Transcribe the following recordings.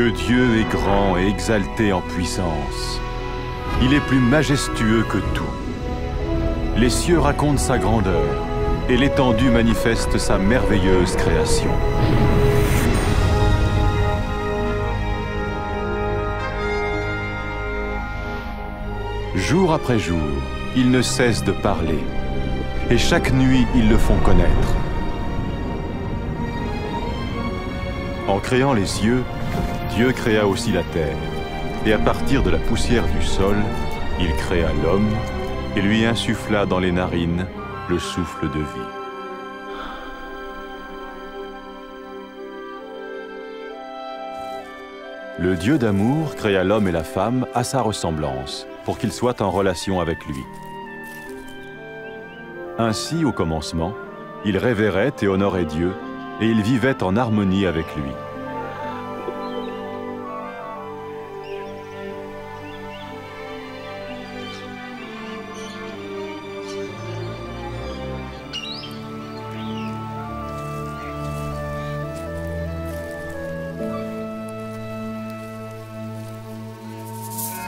Que Dieu est grand et exalté en puissance. Il est plus majestueux que tout. Les cieux racontent sa grandeur, et l'étendue manifeste sa merveilleuse création. Jour après jour, ils ne cessent de parler, et chaque nuit, ils le font connaître. En créant les cieux, Dieu créa aussi la terre, et à partir de la poussière du sol, il créa l'homme et lui insuffla dans les narines le souffle de vie. Le Dieu d'amour créa l'homme et la femme à sa ressemblance, pour qu'ils soient en relation avec lui. Ainsi, au commencement, il révérait et honorait Dieu, et il vivait en harmonie avec lui.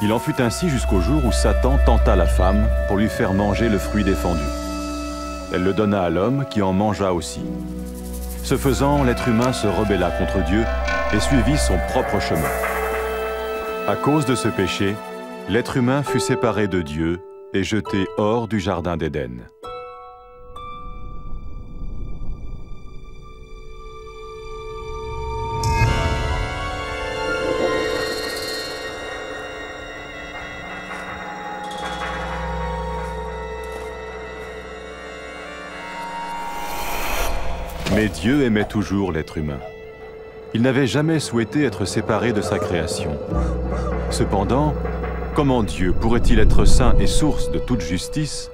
Il en fut ainsi jusqu'au jour où Satan tenta la femme pour lui faire manger le fruit défendu. Elle le donna à l'homme qui en mangea aussi. Ce faisant, l'être humain se rebella contre Dieu et suivit son propre chemin. À cause de ce péché, l'être humain fut séparé de Dieu et jeté hors du jardin d'Éden. Mais Dieu aimait toujours l'être humain. Il n'avait jamais souhaité être séparé de sa création. Cependant, comment Dieu pourrait-il être saint et source de toute justice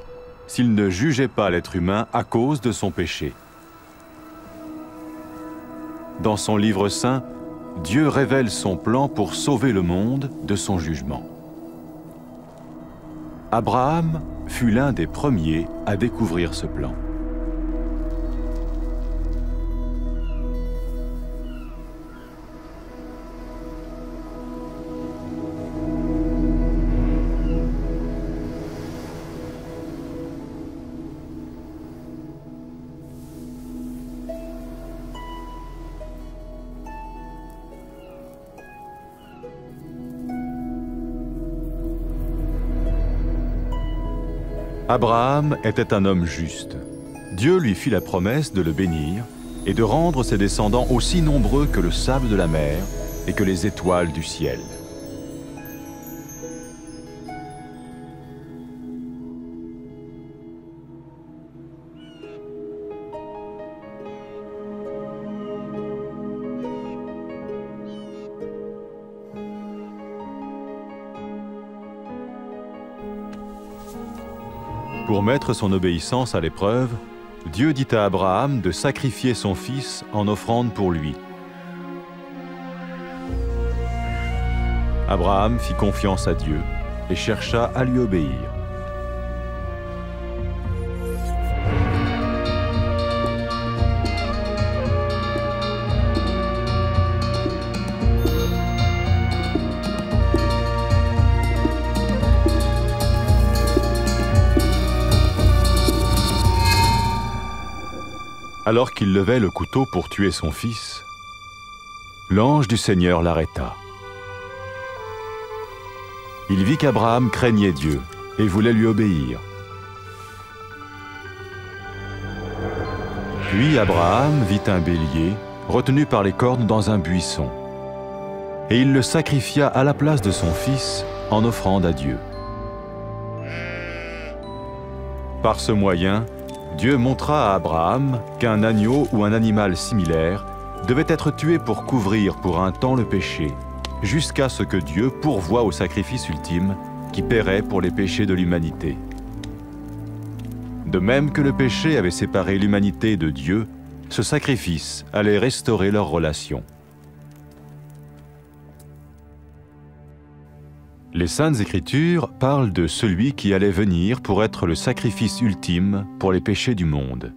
s'il ne jugeait pas l'être humain à cause de son péché? Dans son livre saint, Dieu révèle son plan pour sauver le monde de son jugement. Abraham fut l'un des premiers à découvrir ce plan. Abraham était un homme juste. Dieu lui fit la promesse de le bénir et de rendre ses descendants aussi nombreux que le sable de la mer et que les étoiles du ciel. Pour mettre son obéissance à l'épreuve, Dieu dit à Abraham de sacrifier son fils en offrande pour lui. Abraham fit confiance à Dieu et chercha à lui obéir. Alors qu'il levait le couteau pour tuer son fils, l'ange du Seigneur l'arrêta. Il vit qu'Abraham craignait Dieu et voulait lui obéir. Puis Abraham vit un bélier retenu par les cornes dans un buisson, et il le sacrifia à la place de son fils en offrande à Dieu. Par ce moyen, Dieu montra à Abraham qu'un agneau ou un animal similaire devait être tué pour couvrir pour un temps le péché, jusqu'à ce que Dieu pourvoie au sacrifice ultime qui paierait pour les péchés de l'humanité. De même que le péché avait séparé l'humanité de Dieu, ce sacrifice allait restaurer leur relation. Les Saintes Écritures parlent de celui qui allait venir pour être le sacrifice ultime pour les péchés du monde.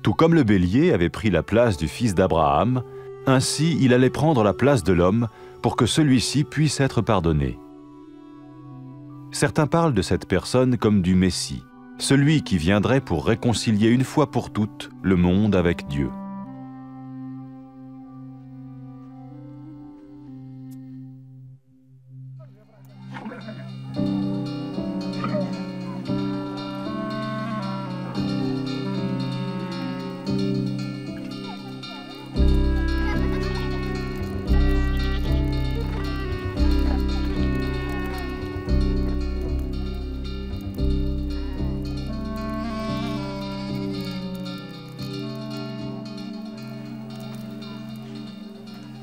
Tout comme le bélier avait pris la place du fils d'Abraham, ainsi il allait prendre la place de l'homme pour que celui-ci puisse être pardonné. Certains parlent de cette personne comme du Messie, celui qui viendrait pour réconcilier une fois pour toutes le monde avec Dieu.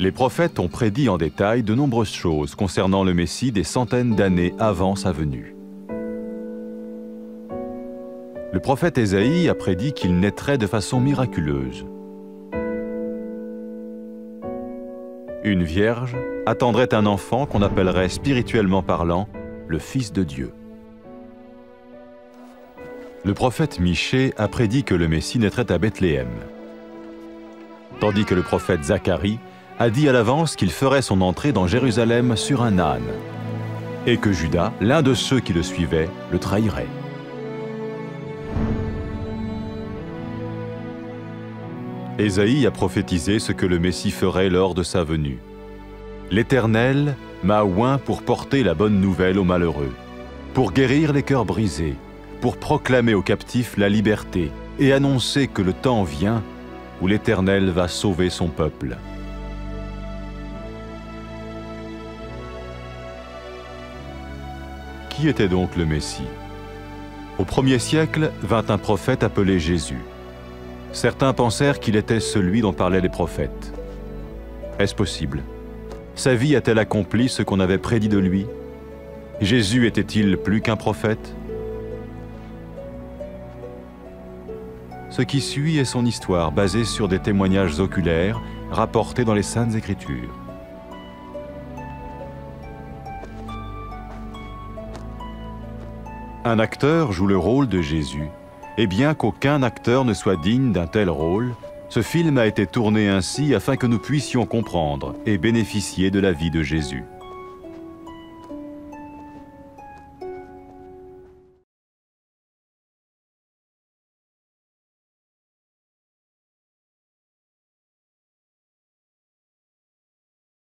Les prophètes ont prédit en détail de nombreuses choses concernant le Messie des centaines d'années avant sa venue. Le prophète Ésaïe a prédit qu'il naîtrait de façon miraculeuse. Une vierge attendrait un enfant qu'on appellerait spirituellement parlant le Fils de Dieu. Le prophète Michée a prédit que le Messie naîtrait à Bethléem, tandis que le prophète Zacharie a dit à l'avance qu'il ferait son entrée dans Jérusalem sur un âne, et que Judas, l'un de ceux qui le suivaient, le trahirait. Ésaïe a prophétisé ce que le Messie ferait lors de sa venue. « L'Éternel m'a oint pour porter la bonne nouvelle aux malheureux, pour guérir les cœurs brisés, pour proclamer aux captifs la liberté et annoncer que le temps vient où l'Éternel va sauver son peuple. » Qui était donc le Messie? Au 1er siècle vint un prophète appelé Jésus. Certains pensèrent qu'il était celui dont parlaient les prophètes. Est-ce possible? Sa vie a-t-elle accompli ce qu'on avait prédit de lui? Jésus était-il plus qu'un prophète? Ce qui suit est son histoire basée sur des témoignages oculaires rapportés dans les Saintes Écritures. Un acteur joue le rôle de Jésus, et bien qu'aucun acteur ne soit digne d'un tel rôle, ce film a été tourné ainsi afin que nous puissions comprendre et bénéficier de la vie de Jésus.